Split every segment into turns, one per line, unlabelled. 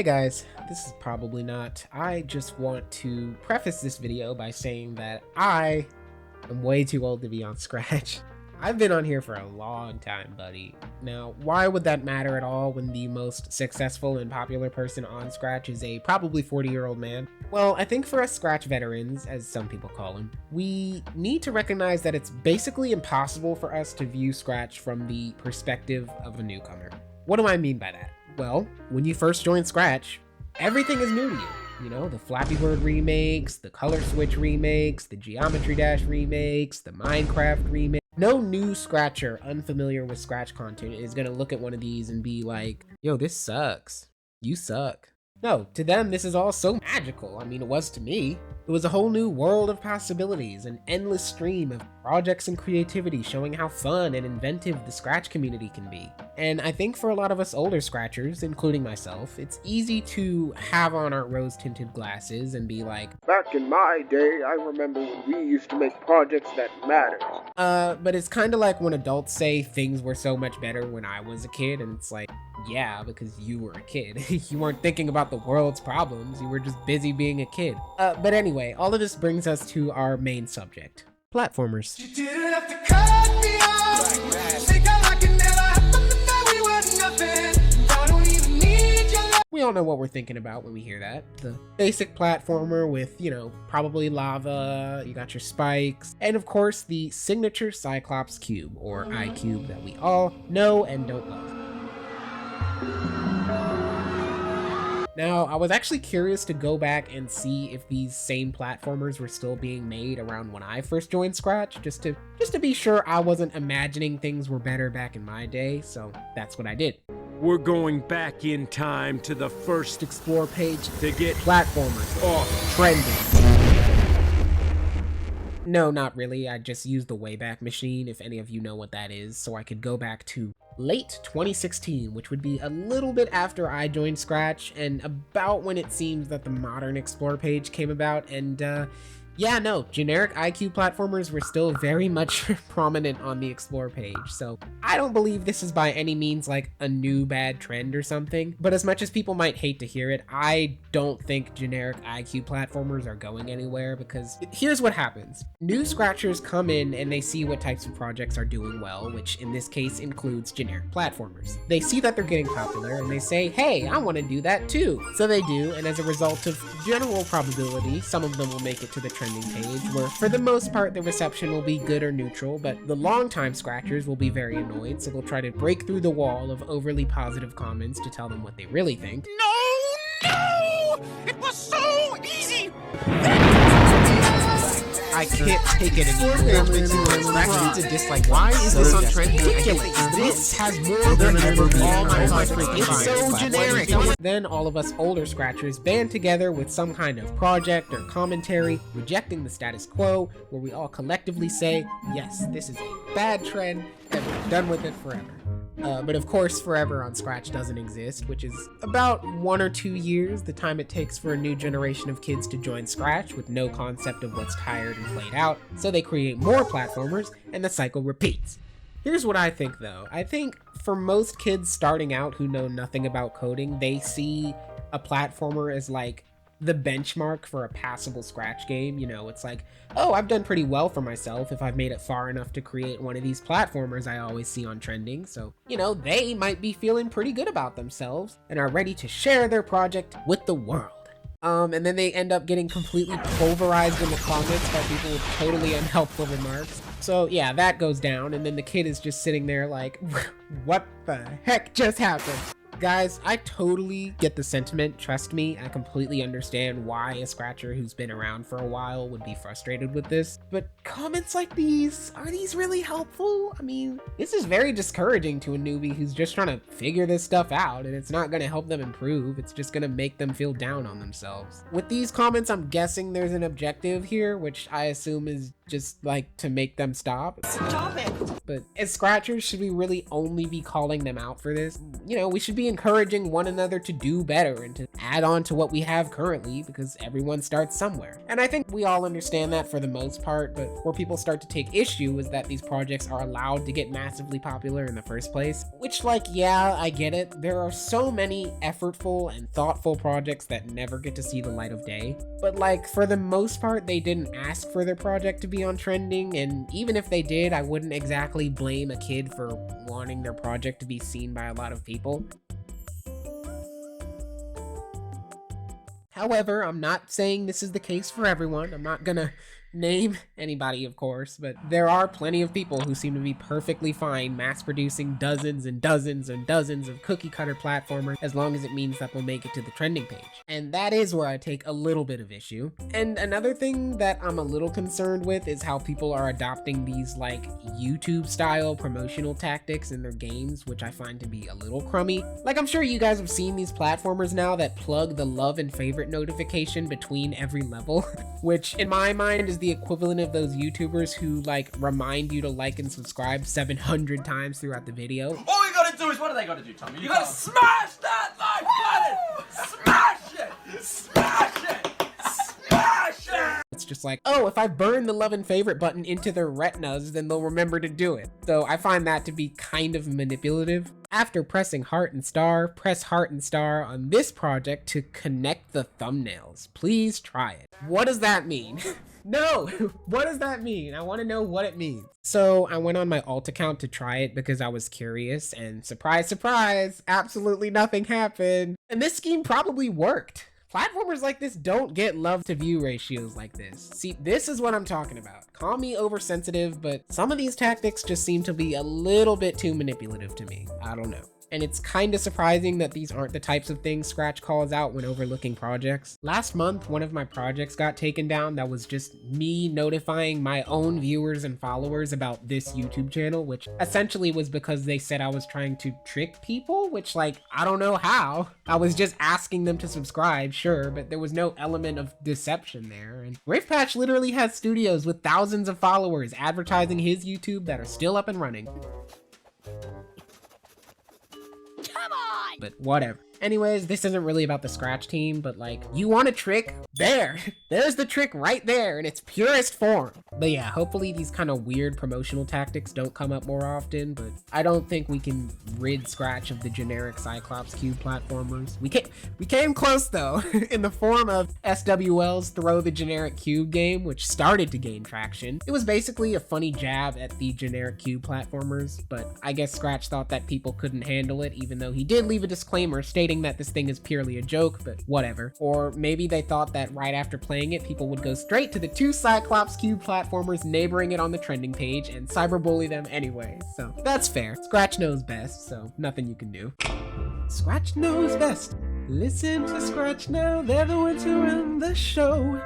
Hey guys, this is probably not. I just want to preface this video by saying that I am way too old to be on Scratch. I've been on here for a long time, buddy. Now, why would that matter at all when the most successful and popular person on Scratch is a probably 40-year-old man? Well, I think for us Scratch veterans, as some people call them, we need to recognize that it's basically impossible for us to view Scratch from the perspective of a newcomer. What do I mean by that? Well, when you first join Scratch, everything is new to you. You know, the Flappy Bird remakes, the Color Switch remakes, the Geometry Dash remakes, the Minecraft remake. No new Scratcher unfamiliar with Scratch content is gonna look at one of these and be like, yo, this sucks. You suck. No, to them, this is all so magical. I mean, it was to me. It was a whole new world of possibilities, an endless stream of projects and creativity showing how fun and inventive the Scratch community can be. And I think for a lot of us older Scratchers, including myself, it's easy to have on our rose-tinted glasses and be like,
back in my day, I remember when we used to make projects that mattered.
But it's kind of like when adults say things were so much better when I was a kid, and it's like, yeah, because you were a kid. You weren't thinking about the world's problems, you were just busy being a kid. But anyway, all of this brings us to our main subject. Platformers.
You didn't have to cut me off. Think like it never happened, that we were nothing. I don't even need your love.
We all know what we're thinking about when we hear that. The basic platformer with, you know, probably lava, you got your spikes, and of course the signature Cyclops cube, or I-cube, that we all know and don't love. Now, I was actually curious to go back and see if these same platformers were still being made around when I first joined Scratch, just to be sure I wasn't imagining things were better back in my day, so that's what I did.
We're going back in time to the first
Explore page
to get
platformers
off.
trending. No, not really. I just used the Wayback Machine, if any of you know what that is, so I could go back to late 2016, which would be a little bit after I joined Scratch and about when it seems that the modern Explore page came about. And yeah, no, generic IQ platformers were still very much prominent on the Explore page, so I don't believe this is by any means like a new bad trend or something, but as much as people might hate to hear it, I don't think generic IQ platformers are going anywhere, because here's what happens. New Scratchers come in and they see what types of projects are doing well, which in this case includes generic platformers. They see that they're getting popular and they say, hey, I want to do that too. So they do, and as a result of general probability, some of them will make it to the trending page, where for the most part the reception will be good or neutral, but the longtime Scratchers will be very annoyed, so they'll try to break through the wall of overly positive comments to tell them what they really think.
No! It was so easy!
I can't take it anymore. Scratch needs a dislike. Why is this on trend? Ridiculous. This has more than ever been all my content. It's so generic. Then all of us older Scratchers band together with some kind of project or commentary, rejecting the status quo, where we all collectively say, yes, this is a bad trend, and we're done with it forever. But of course, forever on Scratch doesn't exist, which is about 1 or 2 years, the time it takes for a new generation of kids to join Scratch with no concept of what's tired and played out, so they create more platformers, and the cycle repeats. Here's what I think though. I think for most kids starting out who know nothing about coding, they see a platformer as like the benchmark for a passable Scratch game. You know, it's like, oh, I've done pretty well for myself if I've made it far enough to create one of these platformers I always see on trending. So, you know, they might be feeling pretty good about themselves and are ready to share their project with the world. And then they end up getting completely pulverized in the comments by people with totally unhelpful remarks. So yeah, that goes down, and then the kid is just sitting there like, what the heck just happened? Guys, I totally get the sentiment, trust me. I completely understand why a Scratcher who's been around for a while would be frustrated with this, but comments like these, are these really helpful? I mean, this is very discouraging to a newbie who's just trying to figure this stuff out, and it's not gonna help them improve, it's just gonna make them feel down on themselves. With these comments, I'm guessing there's an objective here, which I assume is just like to make them stop.
Stop it!
but as scratchers, should we really only be calling them out for this? You know, we should be encouraging one another to do better and to add on to what we have currently, because everyone starts somewhere. And I think we all understand that for the most part, but where people start to take issue is that these projects are allowed to get massively popular in the first place. Which, like, yeah, I get it. There are so many effortful and thoughtful projects that never get to see the light of day. But like, for the most part, they didn't ask for their project to be on trending, and even if they did, I wouldn't exactly blame a kid for wanting their project to be seen by a lot of people. However, I'm not saying this is the case for everyone. I'm not gonna name anybody, of course, but there are plenty of people who seem to be perfectly fine mass producing dozens and dozens and dozens of cookie cutter platformers as long as it means that they'll make it to the trending page. And that is where I take a little bit of issue. And another thing that I'm a little concerned with is how people are adopting these like YouTube style promotional tactics in their games, which I find to be a little crummy. Like, I'm sure you guys have seen these platformers now that plug the love and favorite notification between every level, which in my mind is the equivalent of those YouTubers who like remind you to like and subscribe 700 times throughout the video.
All we gotta do is, what do they gotta do, Tommy? You gotta smash that like button! Smash it! Smash it! Smash it!
It's just like, oh, if I burn the love and favorite button into their retinas, then they'll remember to do it. So I find that to be kind of manipulative. After pressing heart and star, press heart and star on this project to connect the thumbnails. Please try it. What does that mean? No, what does that mean? I want to know what it means. So I went on my alt account to try it because I was curious, and surprise, surprise, absolutely nothing happened. And this scheme probably worked. Platformers like this don't get love to view ratios like this. See, this is what I'm talking about. Call me oversensitive, but some of these tactics just seem to be a little bit too manipulative to me. I don't know. And it's kind of surprising that these aren't the types of things Scratch calls out when overlooking projects. Last month, one of my projects got taken down that was just me notifying my own viewers and followers about this YouTube channel, which essentially was because they said I was trying to trick people, which, like, I don't know how. I was just asking them to subscribe, sure, but there was no element of deception there. And Riftpatch literally has studios with thousands of followers advertising his YouTube that are still up and running. But whatever. Anyways, this isn't really about the Scratch team, but like, you want a trick? There's the trick right there in its purest form. But yeah, hopefully these kind of weird promotional tactics don't come up more often, but I don't think we can rid Scratch of the generic Cyclops Cube platformers. We came close though, in the form of SWL's Throw the Generic Cube game, which started to gain traction. It was basically a funny jab at the generic cube platformers, but I guess Scratch thought that people couldn't handle it, even though he did leave a disclaimer stating that this thing is purely a joke, but whatever. Or maybe they thought that right after playing it, people would go straight to the two Cyclops Cube platformers neighboring it on the trending page and cyberbully them anyway. So that's fair. Scratch knows best, so nothing you can do. Scratch knows best. Listen to Scratch now, they're the ones who run the show.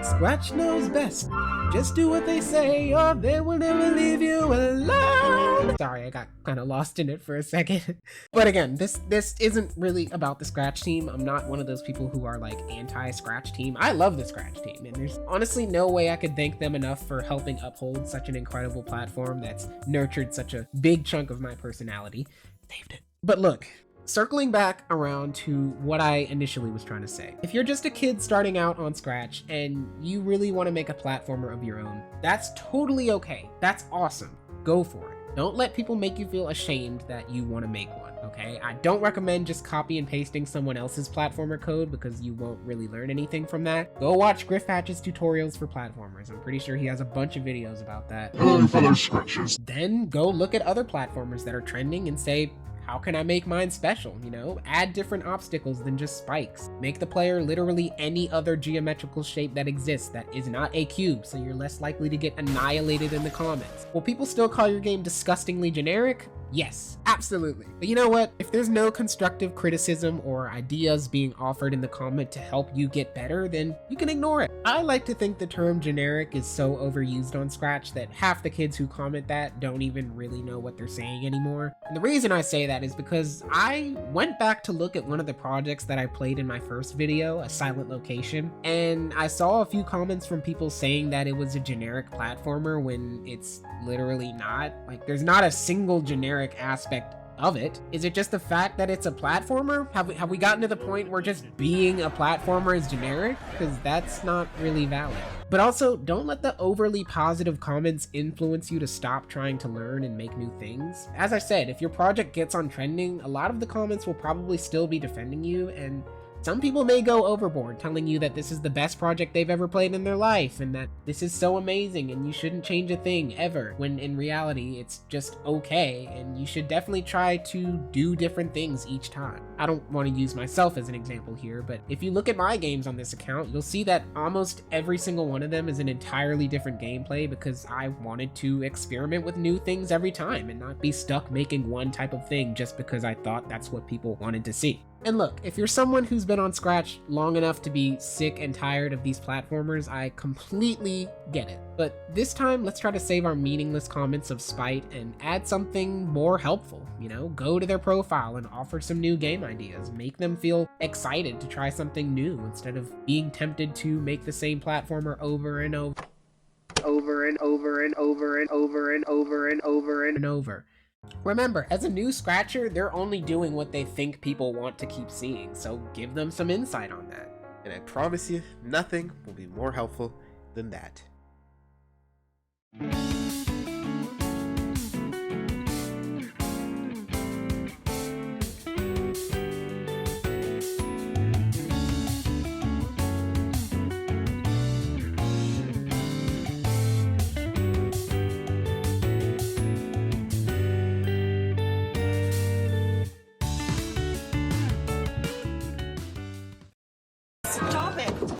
Scratch knows best. Just do what they say or they will never leave you alone. Sorry, I got kind of lost in it for a second. But again, this isn't really about the Scratch team. I'm not one of those people who are like anti-Scratch team. I love the Scratch team, and there's honestly no way I could thank them enough for helping uphold such an incredible platform that's nurtured such a big chunk of my personality. Saved it. But look, circling back around to what I initially was trying to say. If you're just a kid starting out on Scratch and you really want to make a platformer of your own, that's totally okay. That's awesome. Go for it. Don't let people make you feel ashamed that you want to make one, okay? I don't recommend just copy and pasting someone else's platformer code because you won't really learn anything from that. Go watch Griffhatch's tutorials for platformers. I'm pretty sure he has a bunch of videos about that.
Hello, fellow Scratchers.
Then go look at other platformers that are trending and say, how can I make mine special, you know? Add different obstacles than just spikes. Make the player literally any other geometrical shape that exists that is not a cube, so you're less likely to get annihilated in the comments. Will people still call your game disgustingly generic? Yes, absolutely. But you know what? If there's no constructive criticism or ideas being offered in the comment to help you get better, then you can ignore it. I like to think the term generic is so overused on Scratch that half the kids who comment that don't even really know what they're saying anymore. And the reason I say that is because I went back to look at one of the projects that I played in my first video, A Silent Location, and I saw a few comments from people saying that it was a generic platformer when it's literally not. Like, there's not a single generic aspect of it. Is it just the fact that it's a platformer? Have we gotten to the point where just being a platformer is generic? Because that's not really valid. But also, don't let the overly positive comments influence you to stop trying to learn and make new things. As I said, if your project gets on trending, a lot of the comments will probably still be defending you, and some people may go overboard, telling you that this is the best project they've ever played in their life, and that this is so amazing and you shouldn't change a thing ever, when in reality it's just okay, and you should definitely try to do different things each time. I don't want to use myself as an example here, but if you look at my games on this account, you'll see that almost every single one of them is an entirely different gameplay because I wanted to experiment with new things every time and not be stuck making one type of thing just because I thought that's what people wanted to see. And look, if you're someone who's been on Scratch long enough to be sick and tired of these platformers, I completely get it. But this time, let's try to save our meaningless comments of spite and add something more helpful. You know, go to their profile and offer some new game ideas. Make them feel excited to try something new instead of being tempted to make the same platformer over and over. Over and over and over and over and over and over and over. Remember, as a new Scratcher, they're only doing what they think people want to keep seeing, so give them some insight on that.
And I promise you, nothing will be more helpful than that.